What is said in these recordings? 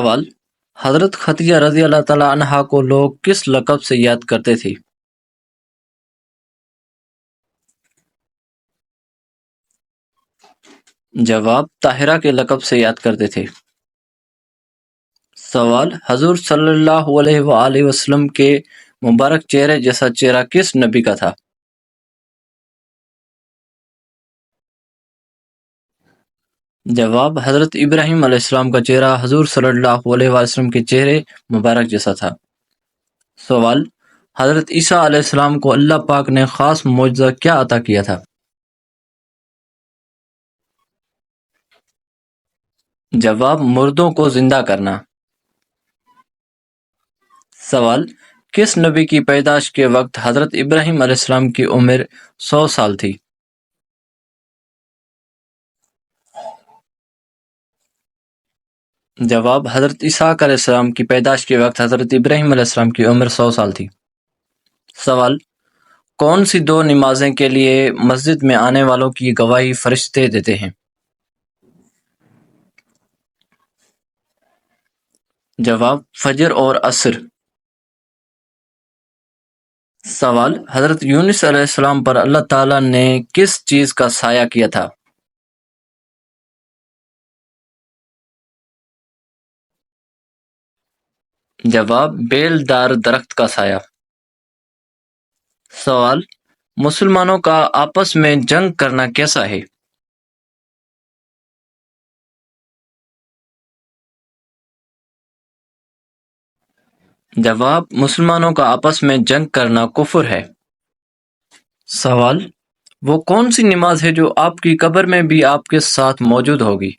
سوال: حضرت خدیجہ رضی اللہ تعالیٰ عنہا کو لوگ کس لقب سے یاد کرتے تھے؟ جواب: طاہرہ کے لقب سے یاد کرتے تھے۔ سوال: حضور صلی اللہ علیہ وآلہ وسلم کے مبارک چہرے جیسا چہرہ کس نبی کا تھا؟ جواب: حضرت ابراہیم علیہ السلام کا چہرہ حضور صلی اللہ علیہ وسلم کے چہرے مبارک جیسا تھا۔ سوال: حضرت عیسیٰ علیہ السلام کو اللہ پاک نے خاص معجزہ کیا عطا کیا تھا؟ جواب: مردوں کو زندہ کرنا۔ سوال: کس نبی کی پیدائش کے وقت حضرت ابراہیم علیہ السلام کی عمر 100 سال تھی؟ جواب: حضرت اسحاق علیہ السلام کی پیدائش کے وقت حضرت ابراہیم علیہ السلام کی عمر 100 سال تھی۔ سوال: کون سی دو نمازیں کے لیے مسجد میں آنے والوں کی گواہی فرشتے دیتے ہیں؟ جواب: فجر اور عصر۔ سوال: حضرت یونس علیہ السلام پر اللہ تعالیٰ نے کس چیز کا سایہ کیا تھا؟ جواب: بیل دار درخت کا سایہ۔ سوال: مسلمانوں کا آپس میں جنگ کرنا کیسا ہے؟ جواب: مسلمانوں کا آپس میں جنگ کرنا کفر ہے۔ سوال: وہ کون سی نماز ہے جو آپ کی قبر میں بھی آپ کے ساتھ موجود ہوگی؟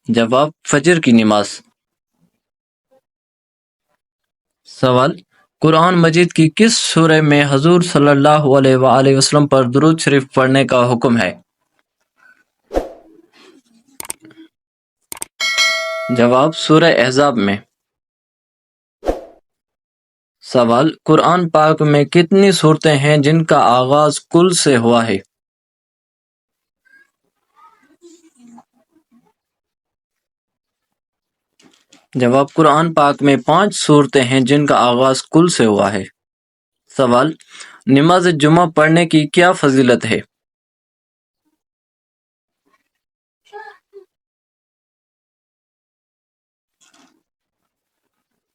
جواب: فجر کی نماز۔ سوال: قرآن مجید کی کس سورہ میں حضور صلی اللہ علیہ وآلہ وسلم پر درود شریف پڑھنے کا حکم ہے؟ جواب: سورہ احزاب میں۔ سوال: قرآن پاک میں کتنی صورتیں ہیں جن کا آغاز کل سے ہوا ہے؟ جواب: قرآن پاک میں 5 صورتیں ہیں جن کا آغاز کل سے ہوا ہے۔ سوال: نماز جمعہ پڑھنے کی کیا فضیلت ہے؟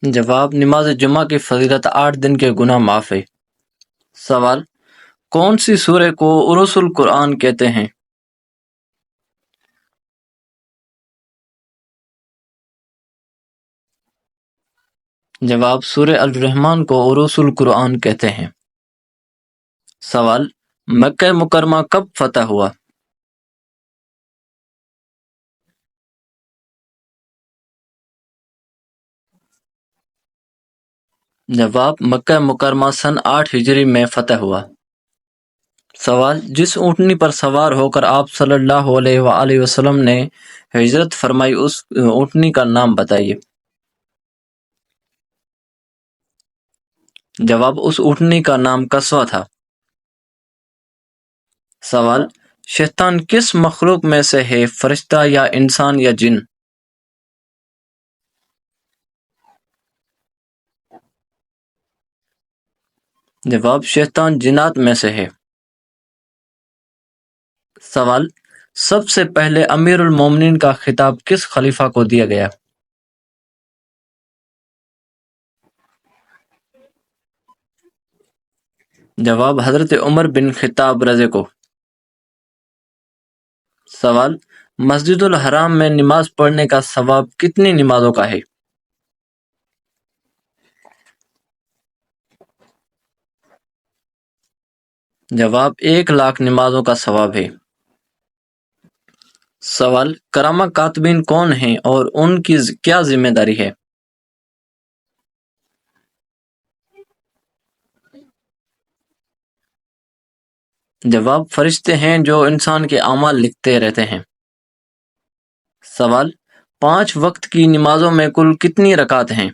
جواب: نماز جمعہ کی فضیلت 8 دن کے گناہ معاف ہے۔ سوال: کون سی سورہ کو عروس القرآن کہتے ہیں؟ جواب: سورہ الرحمن کو عروس القرآن کہتے ہیں۔ سوال: مکہ مکرمہ کب فتح ہوا؟ جواب: مکہ مکرمہ سن 8 ہجری میں فتح ہوا۔ سوال: جس اونٹنی پر سوار ہو کر آپ صلی اللہ علیہ وآلہ وسلم نے ہجرت فرمائی اس اونٹنی کا نام بتائیے۔ جواب: اس اونٹنی کا نام قصوہ تھا۔ سوال: شیطان کس مخلوق میں سے ہے، فرشتہ یا انسان یا جن؟ جواب: شیطان جنات میں سے ہے۔ سوال: سب سے پہلے امیر المومنین کا خطاب کس خلیفہ کو دیا گیا؟ جواب: حضرت عمر بن خطاب رضی کو۔ سوال: مسجد الحرام میں نماز پڑھنے کا ثواب کتنی نمازوں کا ہے؟ جواب: 1,00,000 نمازوں کا ثواب ہے۔ سوال: کرامہ کاتبین کون ہیں اور ان کی کیا ذمہ داری ہے؟ جواب: فرشتے ہیں جو انسان کے اعمال لکھتے رہتے ہیں۔ سوال: 5 وقت کی نمازوں میں کل کتنی رکعت ہیں؟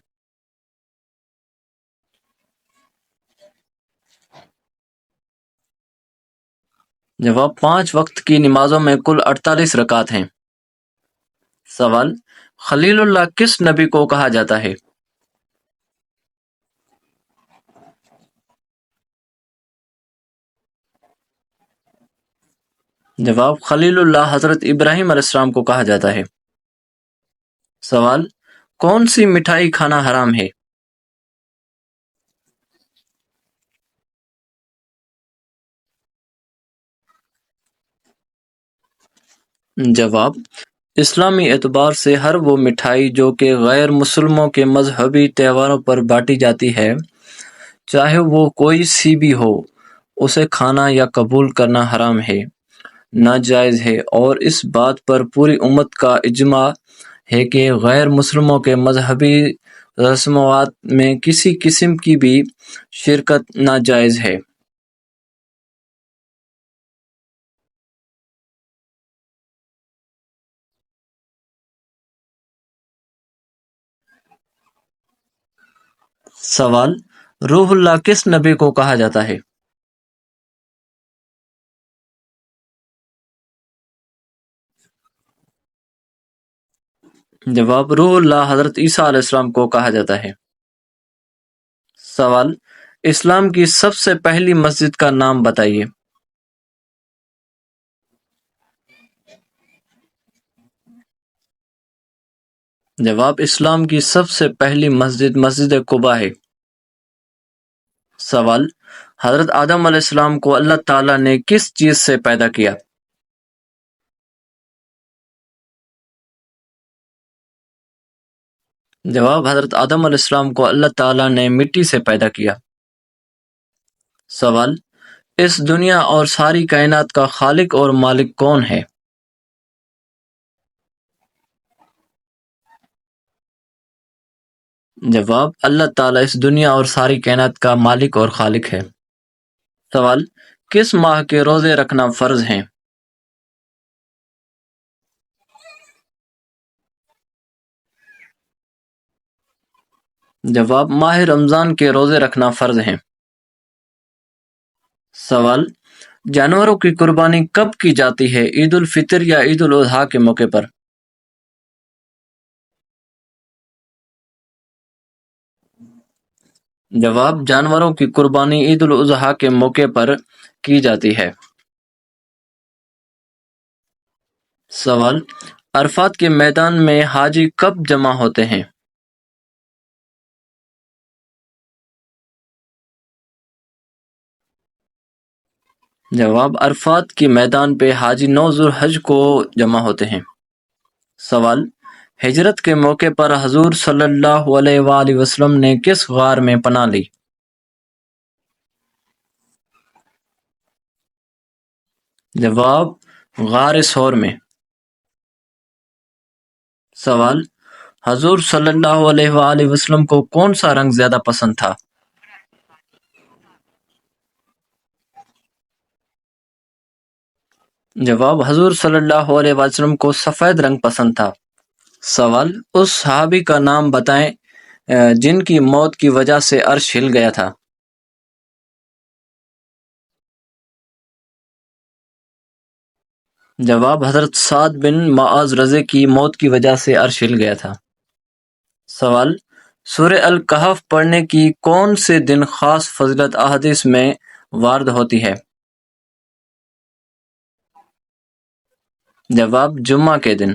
جواب 5 وقت کی نمازوں میں کل 48 رکعت ہیں۔ سوال خلیل اللہ کس نبی کو کہا جاتا ہے؟ جواب خلیل اللہ حضرت ابراہیم علیہ السلام کو کہا جاتا ہے۔ سوال کون سی مٹھائی کھانا حرام ہے؟ جواب اسلامی اعتبار سے ہر وہ مٹھائی جو کہ غیر مسلموں کے مذہبی تہواروں پر بانٹی جاتی ہے، چاہے وہ کوئی سی بھی ہو، اسے کھانا یا قبول کرنا حرام ہے، ناجائز ہے، اور اس بات پر پوری امت کا اجماع ہے کہ غیر مسلموں کے مذہبی رسومات میں کسی قسم کی بھی شرکت ناجائز ہے۔ سوال روح اللہ کس نبی کو کہا جاتا ہے؟ جواب روح اللہ حضرت عیسیٰ علیہ السلام کو کہا جاتا ہے۔ سوال اسلام کی سب سے پہلی مسجد کا نام بتائیے۔ جواب اسلام کی سب سے پہلی مسجد مسجد قباء ہے۔ سوال حضرت آدم علیہ السلام کو اللہ تعالیٰ نے کس چیز سے پیدا کیا؟ جواب حضرت آدم علیہ السلام کو اللہ تعالیٰ نے مٹی سے پیدا کیا۔ سوال اس دنیا اور ساری کائنات کا خالق اور مالک کون ہے؟ جواب اللہ تعالیٰ اس دنیا اور ساری کائنات کا مالک اور خالق ہے۔ سوال کس ماہ کے روزے رکھنا فرض ہیں؟ جواب ماہ رمضان کے روزے رکھنا فرض ہیں۔ سوال جانوروں کی قربانی کب کی جاتی ہے، عید الفطر یا عید الاضحیٰ کے موقع پر؟ جواب جانوروں کی قربانی عید الاضحیٰ کے موقع پر کی جاتی ہے۔ سوال عرفات کے میدان میں حاجی کب جمع ہوتے ہیں؟ جواب عرفات کے میدان پہ حاجی 9 ذوالحج کو جمع ہوتے ہیں۔ سوال ہجرت کے موقع پر حضور صلی اللہ علیہ وآلہ وسلم نے کس غار میں پناہ لی؟ جواب غار ثور میں۔ سوال حضور صلی اللہ علیہ وآلہ وسلم کو کون سا رنگ زیادہ پسند تھا؟ جواب حضور صلی اللہ علیہ وسلم کو سفید رنگ پسند تھا۔ سوال اس صحابی کا نام بتائیں جن کی موت کی وجہ سے عرش ہل گیا تھا۔ جواب حضرت سعد بن معاذ رضی کی موت کی وجہ سے عرش ہل گیا تھا۔ سوال سورہ الکہف پڑھنے کی کون سے دن خاص فضیلت احادیث میں وارد ہوتی ہے؟ جواب جمعہ کے دن۔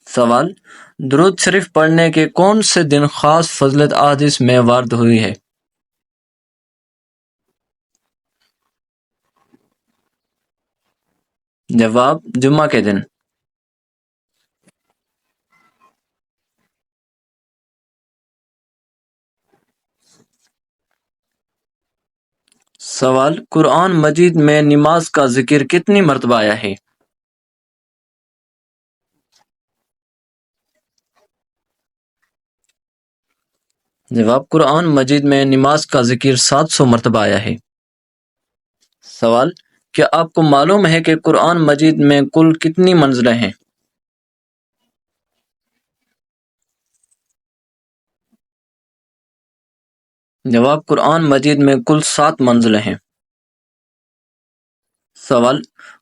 سوال درود شریف پڑھنے کے کون سے دن خاص فضیلت احادیث میں وارد ہوئی ہے؟ جواب جمعہ کے دن۔ سوال قرآن مجید میں نماز کا ذکر کتنی مرتبہ آیا ہے؟ جواب قرآن مجید میں نماز کا ذکر 700 مرتبہ آیا ہے۔ سوال کیا آپ کو معلوم ہے کہ قرآن مجید میں کل کتنی منزلیں ہیں؟ جواب: قرآن مجید میں کل 7 منزلیں ہیں۔ سوال: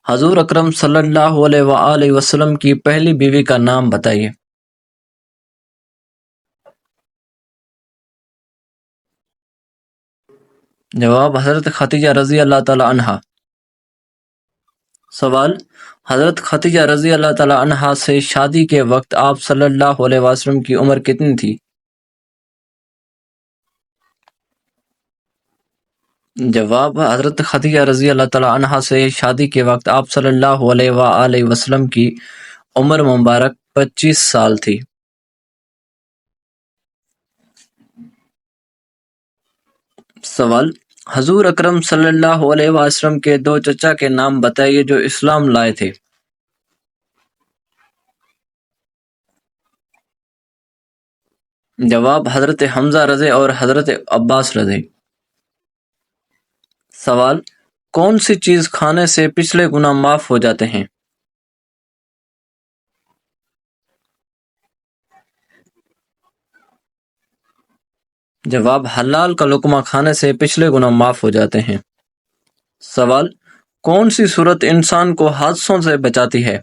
حضور اکرم صلی اللہ علیہ وآلہ وسلم کی پہلی بیوی کا نام بتائیے۔ جواب: حضرت خدیجہ رضی اللہ تعالی عنہا۔ سوال: حضرت خدیجہ رضی اللہ تعالی عنہا سے شادی کے وقت آپ صلی اللہ علیہ وسلم کی عمر کتنی تھی؟ جواب: حضرت خدیجہ رضی اللہ تعالی عنہا سے شادی کے وقت آپ صلی اللہ علیہ وآلہ وسلم کی عمر مبارک 25 سال تھی۔ سوال: حضور اکرم صلی اللہ علیہ وسلم کے 2 چچا کے نام بتائیے جو اسلام لائے تھے۔ جواب: حضرت حمزہ رضی اور حضرت عباس رضی۔ سوال: کون سی چیز کھانے سے پچھلے گناہ معاف ہو جاتے ہیں؟ جواب: حلال کا لقمہ کھانے سے پچھلے گناہ معاف ہو جاتے ہیں۔ سوال: کون سی صورت انسان کو حادثوں سے بچاتی ہے؟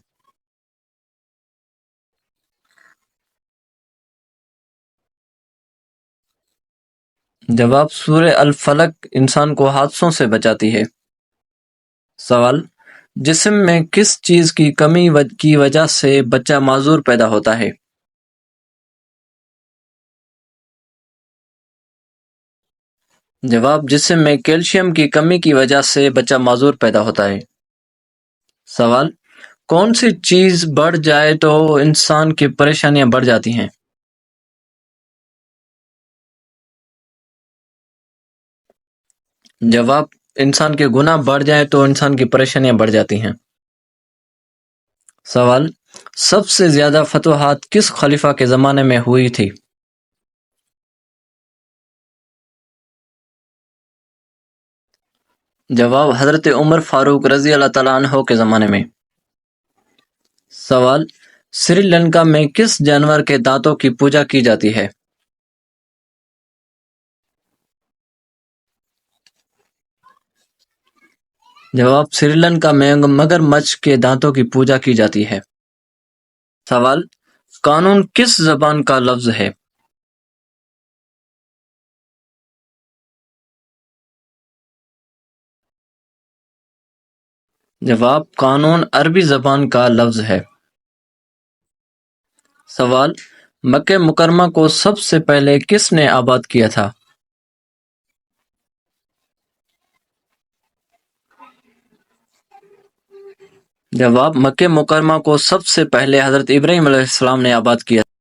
جواب: سورہ الفلق انسان کو حادثوں سے بچاتی ہے۔ سوال: جسم میں کس چیز کی کمی کی وجہ سے بچہ معذور پیدا ہوتا ہے؟ جواب: جسم میں کیلشیم کی کمی کی وجہ سے بچہ معذور پیدا ہوتا ہے۔ سوال: کون سی چیز بڑھ جائے تو انسان کی پریشانیاں بڑھ جاتی ہیں؟ جواب: انسان کے گناہ بڑھ جائے تو انسان کی پریشانیاں بڑھ جاتی ہیں۔ سوال: سب سے زیادہ فتوحات کس خلیفہ کے زمانے میں ہوئی تھی؟ جواب: حضرت عمر فاروق رضی اللہ تعالیٰ عنہ کے زمانے میں۔ سوال: سری لنکا میں کس جانور کے دانتوں کی پوجا کی جاتی ہے؟ جواب: سری لنکا میں مگر مچھ کے دانتوں کی پوجا کی جاتی ہے۔ سوال: قانون کس زبان کا لفظ ہے؟ جواب: قانون عربی زبان کا لفظ ہے۔ سوال: مکہ مکرمہ کو سب سے پہلے کس نے آباد کیا تھا؟ جواب: مکہ مکرمہ کو سب سے پہلے حضرت ابراہیم علیہ السلام نے آباد کیا۔